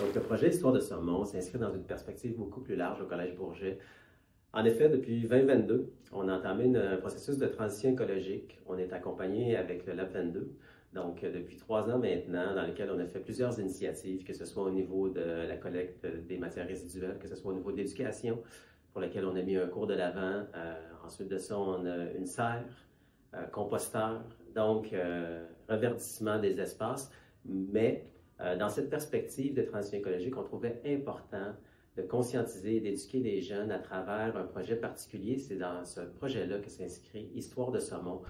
Donc, le projet Histoire de saumon s'inscrit dans une perspective beaucoup plus large au Collège Bourget. En effet, depuis 2022, on a entamé un processus de transition écologique. On est accompagné avec le Lab 22, donc depuis 3 ans maintenant, dans lequel on a fait plusieurs initiatives, que ce soit au niveau de la collecte des matières résiduelles, que ce soit au niveau de l'éducation, pour laquelle on a mis un cours de l'avant. Ensuite de ça, on a une serre, composteur, donc reverdissement des espaces. Mais dans cette perspective de transition écologique, on trouvait important de conscientiser et d'éduquer les jeunes à travers un projet particulier. C'est dans ce projet-là que s'inscrit Histoire de saumon.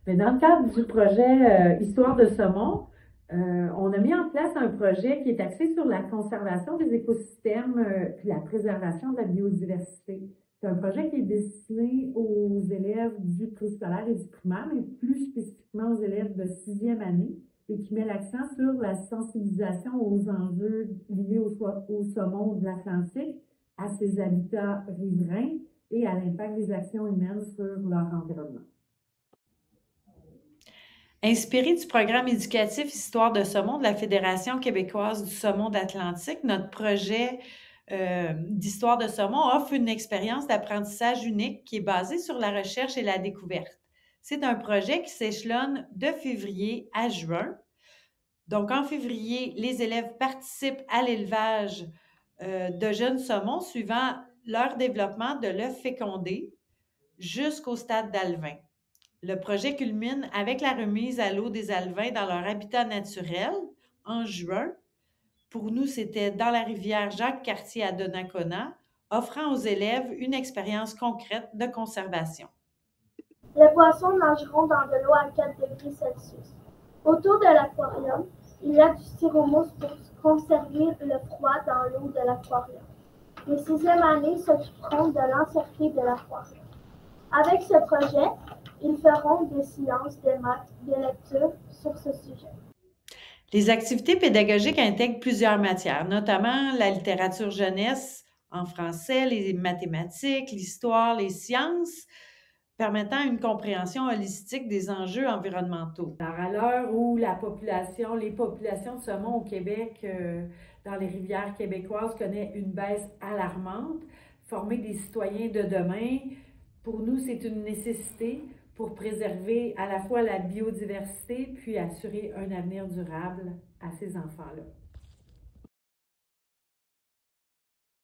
Mais dans le cadre du projet Histoire de saumon, on a mis en place un projet qui est axé sur la conservation des écosystèmes puis la préservation de la biodiversité. C'est un projet qui est destiné aux élèves du préscolaire et du primaire, mais plus spécifiquement aux élèves de 6e année, et qui met l'accent sur la sensibilisation aux enjeux liés au saumon de l'Atlantique, à ses habitats riverains et à l'impact des actions humaines sur leur environnement. Inspiré du programme éducatif Histoire de saumon de la Fédération québécoise du saumon d'Atlantique, notre projet d'Histoire de saumon offre une expérience d'apprentissage unique qui est basée sur la recherche et la découverte. C'est un projet qui s'échelonne de février à juin. Donc, en février, les élèves participent à l'élevage de jeunes saumons suivant leur développement de l'œuf fécondé jusqu'au stade d'alevin. Le projet culmine avec la remise à l'eau des alevins dans leur habitat naturel en juin. Pour nous, c'était dans la rivière Jacques-Cartier à Donnacona, offrant aux élèves une expérience concrète de conservation. Les poissons nageront dans de l'eau à 4 degrés Celsius. Autour de l'aquarium, il y a du styromousse pour conserver le froid dans l'eau de l'aquarium. Les 6e années s'occuperont de l'encercler de l'aquarium. Avec ce projet, ils feront des sciences, des maths, des lectures sur ce sujet. Les activités pédagogiques intègrent plusieurs matières, notamment la littérature jeunesse en français, les mathématiques, l'histoire, les sciences, permettant une compréhension holistique des enjeux environnementaux. Alors, à l'heure où les populations de saumon au Québec, dans les rivières québécoises, connaît une baisse alarmante, former des citoyens de demain, pour nous, c'est une nécessité pour préserver à la fois la biodiversité puis assurer un avenir durable à ces enfants-là.